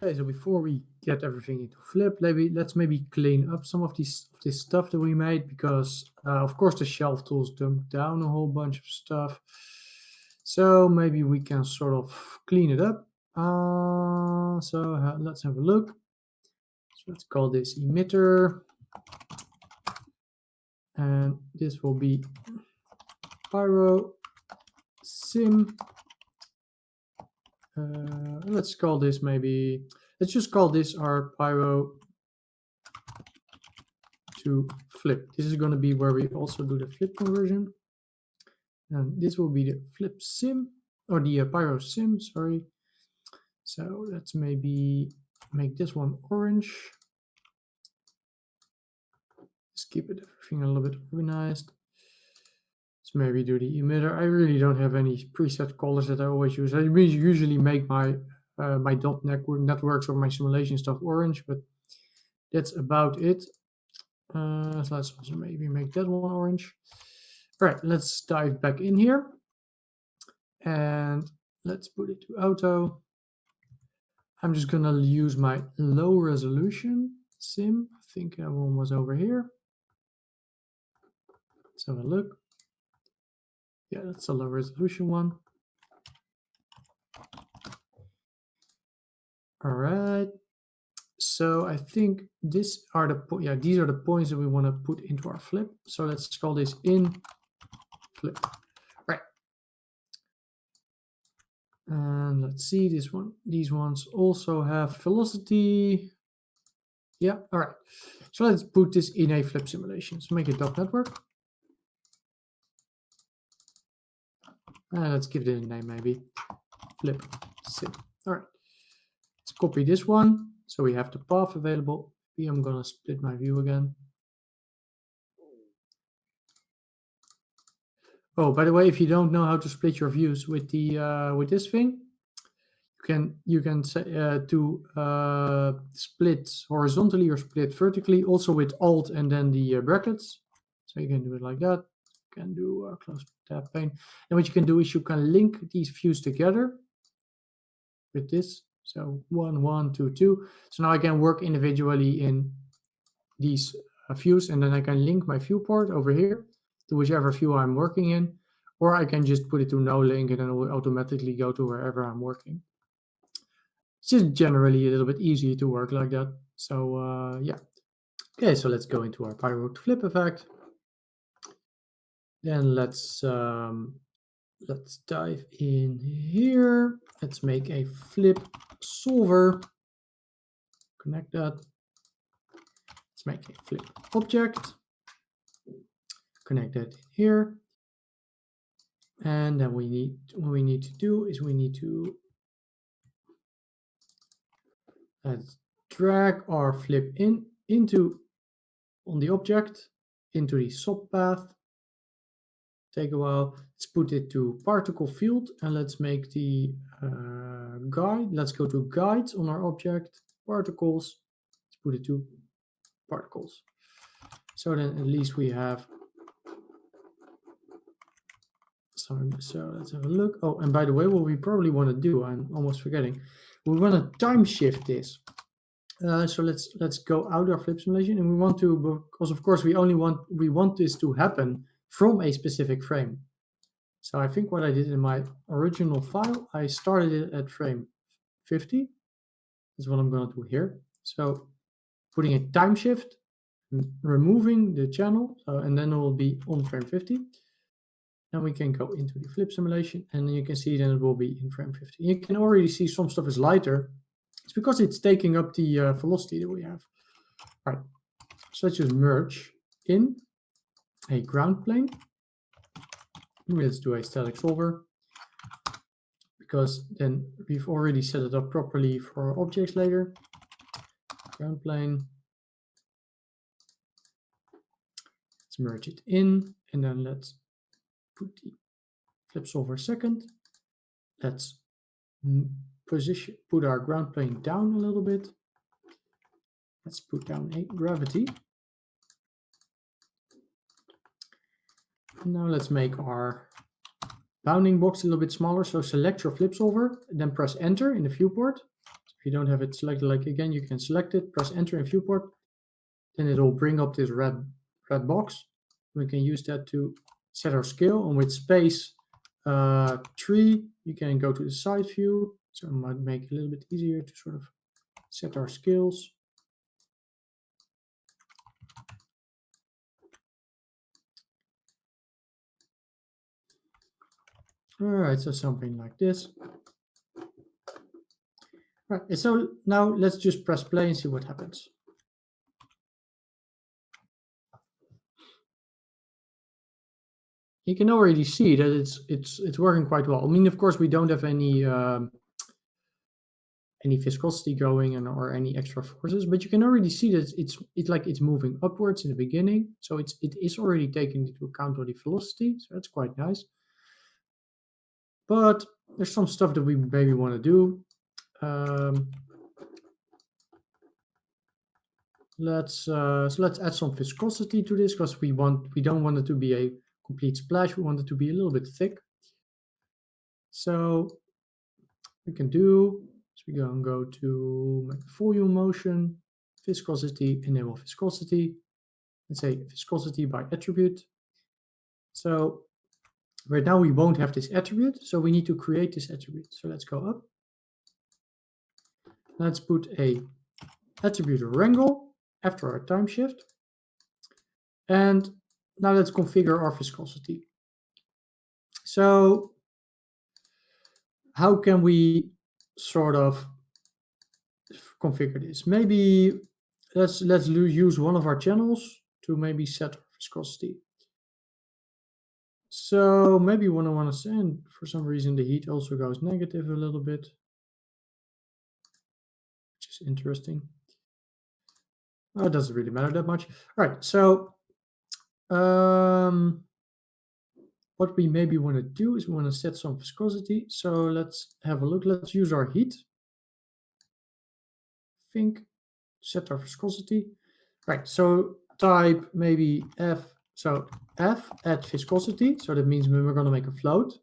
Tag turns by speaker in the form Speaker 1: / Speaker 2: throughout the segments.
Speaker 1: Okay, so before we get everything into Flip, let's clean up some of this stuff that we made, because of course the shelf tools dumped down a whole bunch of stuff. So maybe we can sort of clean it up. Let's have a look. So let's call this emitter, and this will be pyro sim. Let's call this let's just call this our pyro to flip. This is going to be where we also do the flip conversion. And this will be the flip sim, or the pyro sim, sorry. So let's maybe make this one orange. Just keep everything a little bit organized. Let's maybe do the emitter. I really don't have any preset colors that I always use. I usually make my my networks or my simulation stuff orange, but that's about it. So let's also maybe make that one orange. All right, let's dive back in here. And let's put it to auto. I'm just going to use my low resolution sim. I think that one was over here. Let's have a look. Yeah, that's a low resolution one. All right. So I think these are the points that we want to put into our flip. So let's call this in flip. Right. And let's see this one. These ones also have velocity. Yeah. All right. So let's put this in a flip simulation. So make it .network. Let's give it a name, maybe flip sim. All right. Let's copy this one. So we have the path available. Maybe I'm going to split my view again. Oh, by the way, if you don't know how to split your views with the with this thing, you can say to split horizontally or split vertically, also with Alt and then the brackets. So you can do it like that. You can do close tab pane. And what you can do is you can link these views together with this. So 1, 1, 2, 2. So now I can work individually in these views, and then I can link my viewport over here to whichever view I'm working in, or I can just put it to no link and then it will automatically go to wherever I'm working. It's just generally a little bit easier to work like that. So yeah. Okay, so let's go into our pyro to flip effect. Then let's dive in here. Let's make a flip solver. Connect that. Let's make a flip object. Connect that in here. And then what we need to do is we need to drag our flip on the object into the subpath. Take a while. Let's put it to particle field, and let's make the guide. Let's go to guides on our object, particles. Let's put it to particles. So then at least we have. So let's have a look. Oh, and by the way, what we probably want to do, I'm almost forgetting, we want to time shift this. So let's go out our flip simulation, and we want to, because of course we want this to happen from a specific frame. So I think what I did in my original file, I started it at frame 50. That's what I'm going to do here. So putting a time shift, removing the channel, and then it will be on frame 50. And we can go into the flip simulation, and you can see then it will be in frame 50. You can already see some stuff is lighter. It's because it's taking up the velocity that we have. All right, so let's just merge in a ground plane. Let's do a static solver, because then we've already set it up properly for our objects later. Ground plane. Let's merge it in, and then let's put the flip solver second. Let's put our ground plane down a little bit. Let's put down a gravity. Now let's make our bounding box a little bit smaller. So select your flip solver, then press enter in the viewport. So If you don't have it selected, like again, you can select it, press enter in viewport, then it'll bring up this red box. We can use that to set our scale, and with space 3, you can go to the side view. So it might make it a little bit easier to sort of set our scales. All right, so something like this. Right, so now let's just press play and see what happens. You can already see that it's working quite well. I mean, of course, we don't have any viscosity going or any extra forces, but you can already see that it's moving upwards in the beginning. So it is already taking into account all the velocity, so that's quite nice. But there's some stuff that we maybe want to do. Let's add some viscosity to this, because we don't want it to be a complete splash. We want it to be a little bit thick. So we can do, so we go to volume motion, viscosity, enable viscosity. Let's say viscosity by attribute. So right now we won't have this attribute, so we need to create this attribute. So let's go up. Let's put a attribute wrangle after our time shift. And now let's configure our viscosity. So how can we sort of configure this? Maybe let's use one of our channels to maybe set our viscosity. So maybe when I want to send, for some reason, the heat also goes negative a little bit, which is interesting. Oh, it doesn't really matter that much. All right, so what we maybe want to do is we want to set some viscosity. So let's have a look. Let's use our heat. Think, set our viscosity. Right, so type maybe F. So F at viscosity. So that means we're going to make a float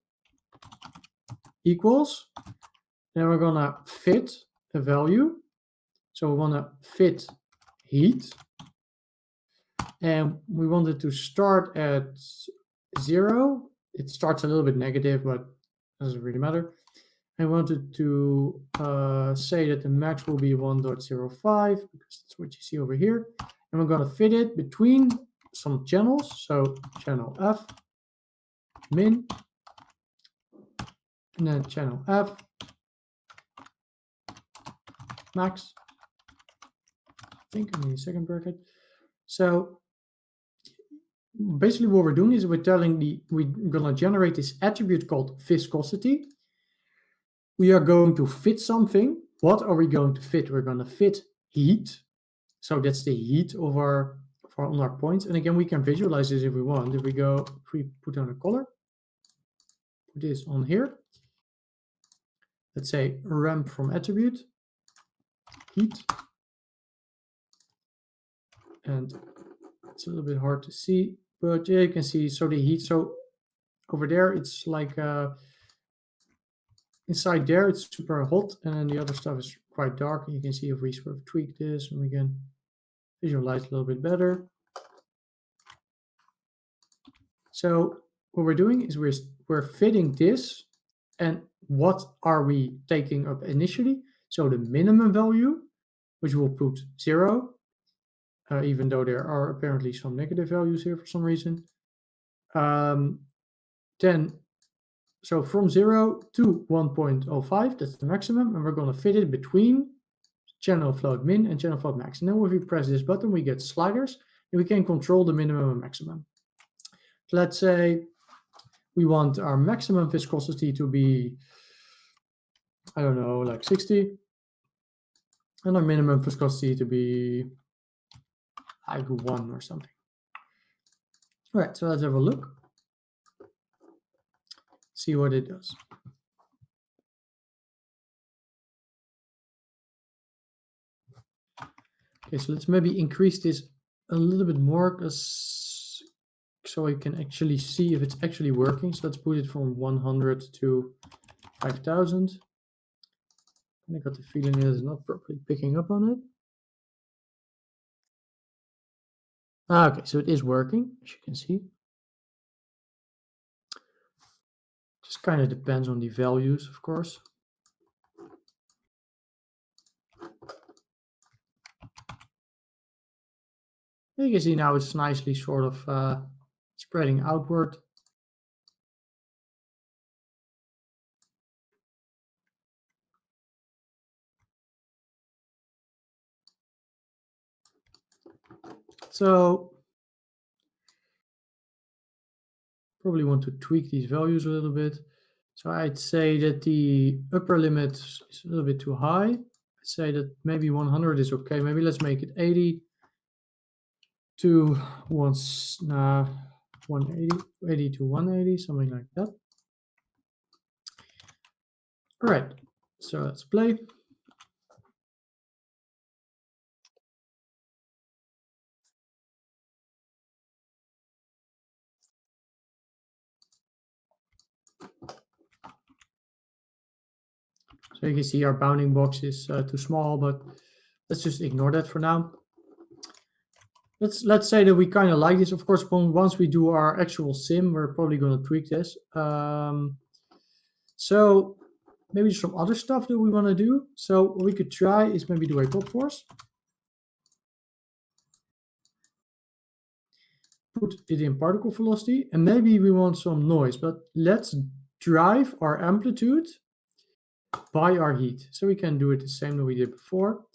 Speaker 1: equals. Then we're going to fit a value. So we want to fit heat. And we want it to start at 0. It starts a little bit negative, but doesn't really matter. I wanted to say that the max will be 1.05, because that's what you see over here. And we're going to fit it between some channels. So channel F, min, and then channel F, max. I think I need a second bracket. So basically what we're doing is we're going to generate this attribute called viscosity. We are going to fit something. What are we going to fit? We're going to fit heat. So that's the heat of on our points. And again, we can visualize this if we want. If we put on a color, put this on here. Let's say ramp from attribute, heat. And it's a little bit hard to see, but yeah, you can see, so the heat, so over there, it's like, inside there, it's super hot, and then the other stuff is quite dark. And you can see if we sort of tweak this, and we can visualize a little bit better. So what we're doing is we're fitting this, and what are we taking up initially? So the minimum value, which we'll put 0, even though there are apparently some negative values here for some reason. Then, so from 0 to 1.05, that's the maximum, and we're going to fit it between channel float min and channel float max. And then when we press this button, we get sliders, and we can control the minimum and maximum. So let's say we want our maximum viscosity to be, I don't know, like 60, and our minimum viscosity to be like 1 or something. All right, so let's have a look. See what it does. Okay, so let's maybe increase this a little bit more, so I can actually see if it's actually working. So let's put it from 100 to 5,000. And I got the feeling it is not properly picking up on it. Okay, so it is working, as you can see. Just kind of depends on the values, of course. You can see now it's nicely sort of spreading outward. So probably want to tweak these values a little bit. So I'd say that the upper limit is a little bit too high. I'd say that maybe 100 is okay. Maybe let's make it 80 to 180, 80 to 180, something like that. All right, so let's play. So you can see our bounding box is too small, but let's just ignore that for now. Let's say that we kind of like this. Of course, once we do our actual sim, we're probably going to tweak this. So maybe some other stuff that we want to do. So what we could try is maybe do a pop force. Put it in particle velocity, and maybe we want some noise, but let's drive our amplitude by our heat. So we can do it the same that we did before.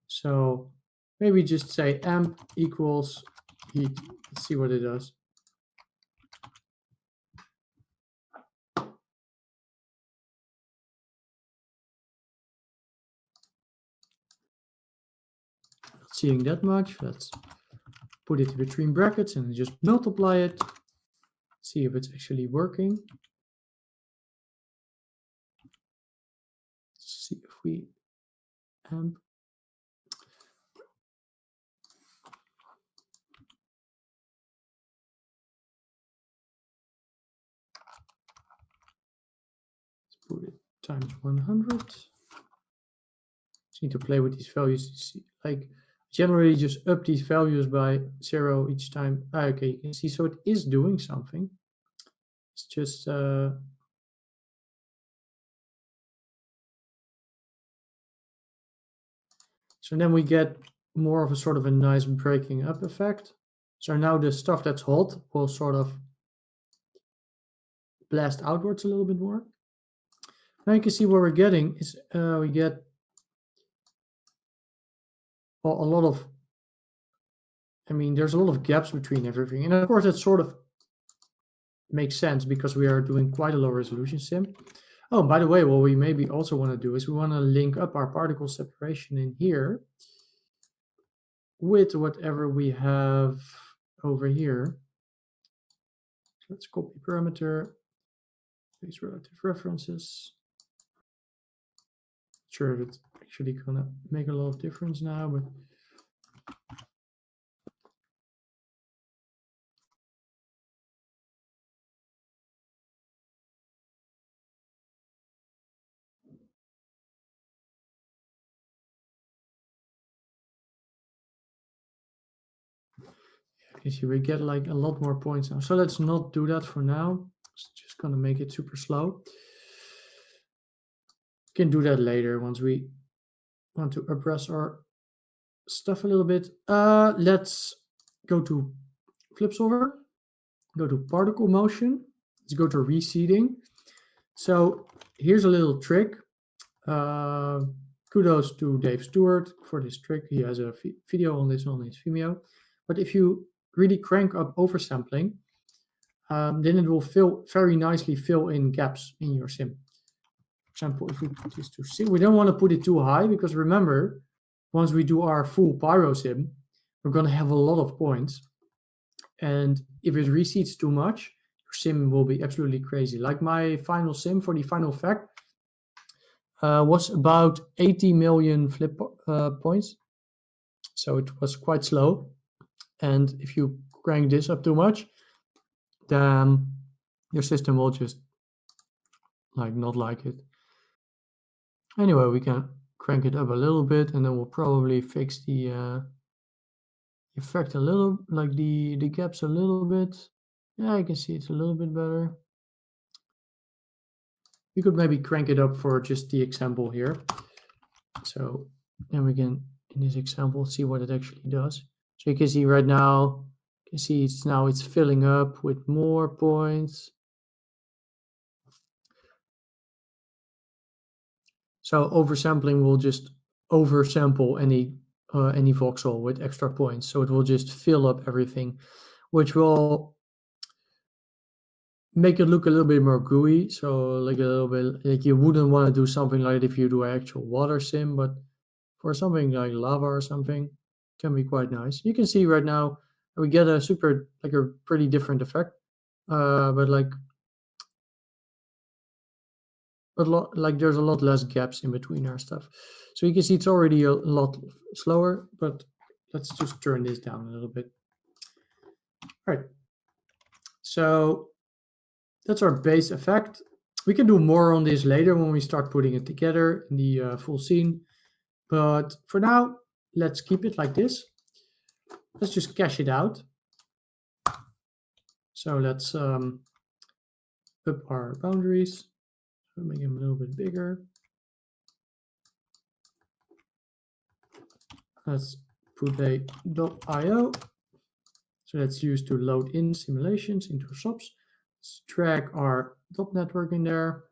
Speaker 1: So maybe just say amp equals heat. Let's see what it does. Not seeing that much. Let's put it between brackets and just multiply it. See if it's actually working. Let's see if we amp. Let's put it times 100. Just need to play with these values to see, like, generally just up these values by 0 each time. Okay, you can see, so it is doing something. It's just so then we get more of a sort of a nice breaking up effect. So now the stuff that's hot will sort of blast outwards a little bit more. Now you can see what we're getting is we get a lot of, I mean, there's a lot of gaps between everything. And of course, that sort of makes sense because we are doing quite a low resolution sim. Oh, by the way, what we maybe also want to do is we want to link up our particle separation in here with whatever we have over here. So let's copy parameter, these relative references. Sure, that's actually gonna make a lot of difference now, but you see we get like a lot more points now. So let's not do that for now. It's just gonna make it super slow. We can do that later once we want to address our stuff a little bit. Let's go to flip solver, go to particle motion, let's go to reseeding. So here's a little trick. Kudos to Dave Stewart for this trick. He has a video on this on his Vimeo. But if you really crank up oversampling, then it will very nicely fill in gaps in your sim. For example, if we put this to 6, we don't want to put it too high because remember, once we do our full pyro sim, we're going to have a lot of points. And if it reseeds too much, your sim will be absolutely crazy. Like my final sim for the final fact was about 80 million flip points. So it was quite slow. And if you crank this up too much, then your system will just like not like it. Anyway, we can crank it up a little bit, and then we'll probably fix the effect a little, like the gaps a little bit. Yeah, I can see it's a little bit better. You could maybe crank it up for just the example here. So then we can, in this example, see what it actually does. So you can see right now, you can see it's filling up with more points. So oversampling will just oversample any voxel with extra points. So it will just fill up everything, which will make it look a little bit more gooey. So like a little bit, like you wouldn't want to do something like if you do an actual water sim, but for something like lava or something, can be quite nice. You can see right now we get a pretty different effect, but there's a lot less gaps in between our stuff. So you can see it's already a lot slower, but let's just turn this down a little bit. All right. So that's our base effect. We can do more on this later when we start putting it together in the full scene. But for now, let's keep it like this. Let's just cache it out. So let's up our boundaries. So make them a little bit bigger. Let's put a .io. So that's used to load in simulations into subs. Let's drag our .network in there.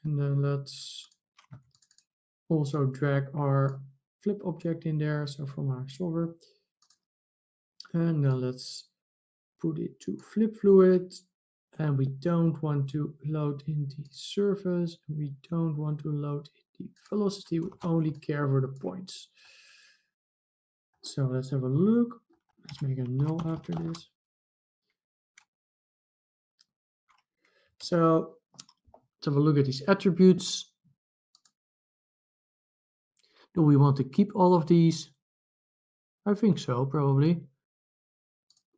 Speaker 1: And then let's also drag our flip object in there. So from our solver. And then let's put it to flip fluid. And we don't want to load in the surface. We don't want to load in the velocity. We only care for the points. So let's have a look. Let's make a null after this. So let's have a look at these attributes. Do we want to keep all of these? I think so, probably.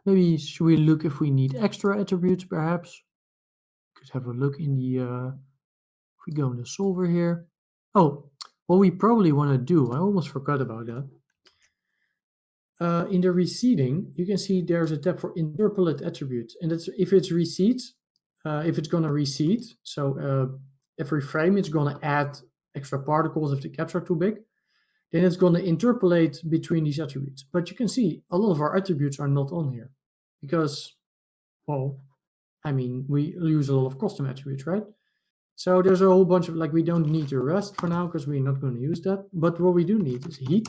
Speaker 1: Maybe should we look if we need extra attributes, perhaps? Could have a look in the, if we go in the solver here. Oh, what we probably want to do, I almost forgot about that. In the receding, you can see there's a tab for interpolate attributes, and that's if it's recedes, if it's going to recede. So every frame it's going to add extra particles if the gaps are too big. Then it's going to interpolate between these attributes. But you can see a lot of our attributes are not on here because, well, I mean, we use a lot of custom attributes, right? So there's a whole bunch of, like, we don't need the rest for now because we're not going to use that. But what we do need is heat,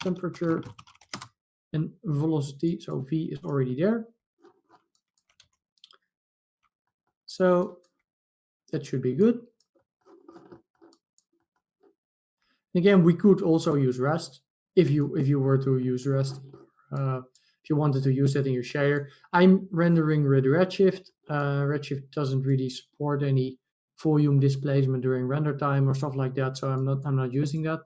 Speaker 1: temperature, and velocity. So V is already there. So that should be good. Again, we could also use rest if you were to use rest. If you wanted to use that in your shader. I'm rendering with Redshift. Redshift doesn't really support any volume displacement during render time or stuff like that, so I'm not using that.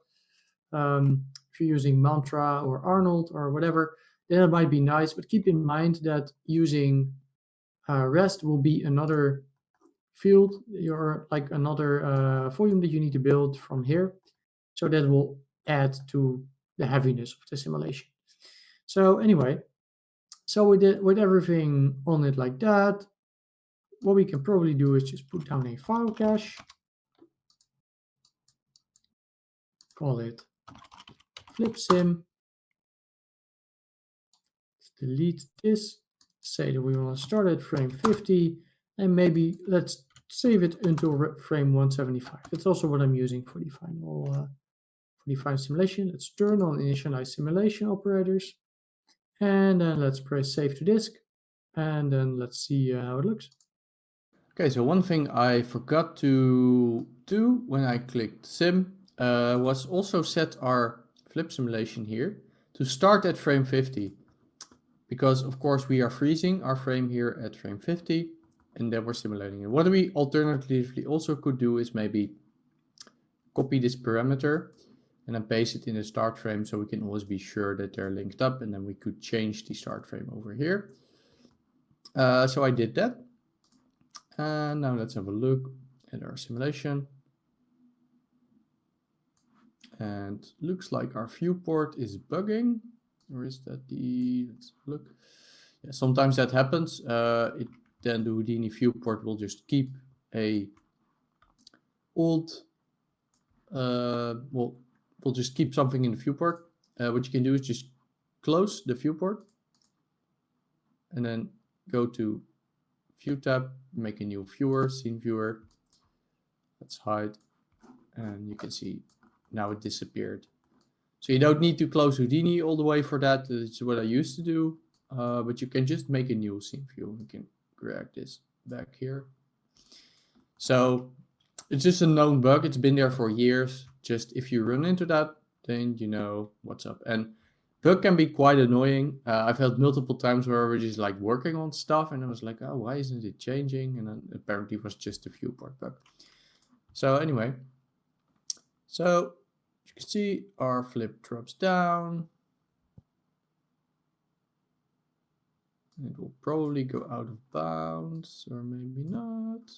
Speaker 1: If you're using Mantra or Arnold or whatever, then it might be nice, but keep in mind that using rest will be another field, like another volume that you need to build from here. So that will add to the heaviness of the simulation. So anyway, so with everything on it like that, what we can probably do is just put down a file cache, call it flipsim. Let's delete this, say that we want to start at frame 50, and maybe let's save it until frame 175. That's also what I'm using for the final simulation. Let's turn on initialize simulation operators, and then let's press save to disk, and then let's see how it looks.
Speaker 2: Okay, so one thing I forgot to do when I clicked sim was also set our flip simulation here to start at frame 50. Because of course we are freezing our frame here at frame 50 and then we're simulating it. What we alternatively also could do is maybe copy this parameter and then paste it in the start frame so we can always be sure that they're linked up, and then we could change the start frame over here. So I did that. And now let's have a look at our simulation. And looks like our viewport is bugging. Or is that the, let's look. Yeah, sometimes that happens. Then the Houdini viewport will just keep a old, we'll just keep something in the viewport. What you can do is just close the viewport and then go to View tab, make a new viewer, scene viewer. Let's hide, and you can see now it disappeared. So you don't need to close Houdini all the way for that. It's what I used to do, but you can just make a new scene view. We can drag this back here. So it's just a known bug. It's been there for years. Just if you run into that, then you know what's up. And bug can be quite annoying. I've had multiple times where we're just like working on stuff and I was like, oh, why isn't it changing? And then apparently it was just a viewport bug. So anyway, so you can see our flip drops down. It will probably go out of bounds or maybe not.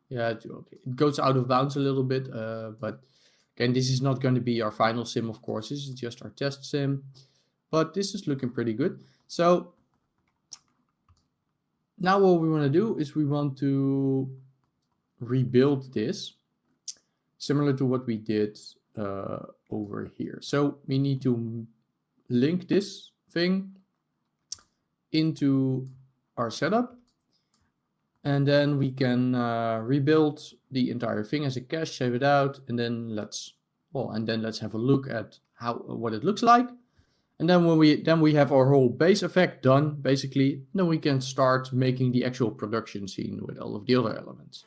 Speaker 2: Yeah, okay. It goes out of bounds a little bit, but again, this is not going to be our final sim, of course. This is just our test sim, but this is looking pretty good. So now what we want to do is we want to rebuild this similar to what we did over here. So we need to link this thing into our setup. And then we can rebuild the entire thing as a cache, save it out, and then let's have a look at what it looks like. And then when we have our whole base effect done, basically, then we can start making the actual production scene with all of the other elements.